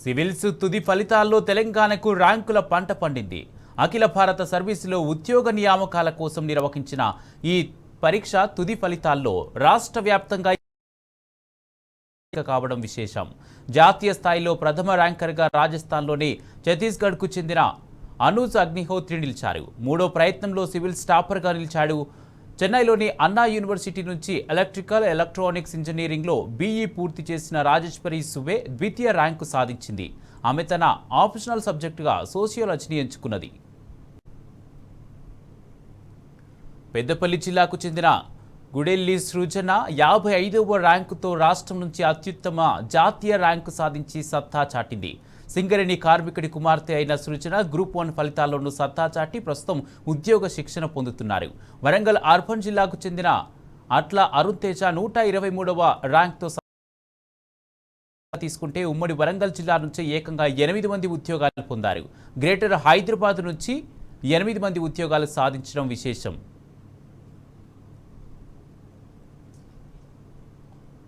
Civils తుది ఫలితాల్లో తెలంగాణకు ర్యాంకుల పంట పండింది. అఖిల భారత సర్వీసులో ఉద్యోగ నియామకాల కోసం నిర్వహించిన ఈ పరీక్ష తుది ఫలితాల్లో రాష్ట్ర వ్యాప్తంగా కావడం విశేషం. జాతీయ స్థాయిలో ప్రథమ ర్యాంకర్గా రాజస్థాన్లోని ఛత్తీస్గఢ్కు చెందిన అనూజ్ అగ్నిహోత్రి నిలిచారు. మూడో ప్రయత్నంలో సివిల్స్ టాపర్గా నిలిచాడు. చెన్నైలోని అన్నా యూనివర్సిటీ నుంచి ఎలక్ట్రికల్ ఎలక్ట్రానిక్స్ ఇంజనీరింగ్లో బీఈ పూర్తి చేసిన రాజేశ్వరి సువే ద్వితీయ ర్యాంకు సాధించింది. ఆమె తన ఆప్షనల్ సబ్జెక్టుగా సోషియాలజీని ఎంచుకున్నది. పెద్దపల్లి జిల్లాకు చెందిన గుడెల్లి సృజన 55వ ర్యాంకుతో రాష్ట్రం నుంచి అత్యుత్తమ జాతీయ ర్యాంకు సాధించి సత్తా చాటింది. సింగరేణి కార్మికుడి కుమార్తె అయిన సృజన గ్రూప్ 1 ఫలితాల్లోనూ సత్తా చాటి ప్రస్తుతం ఉద్యోగ శిక్షణ పొందుతున్నారు. వరంగల్ అర్బన్ జిల్లాకు చెందిన అట్ల అరుణ్ తేజ 123వ ర్యాంక్తో తీసుకుంటే ఉమ్మడి వరంగల్ జిల్లా నుంచి ఏకంగా 8 మంది ఉద్యోగాలు పొందారు. గ్రేటర్ హైదరాబాద్ నుంచి 8 మంది ఉద్యోగాలు సాధించడం విశేషం.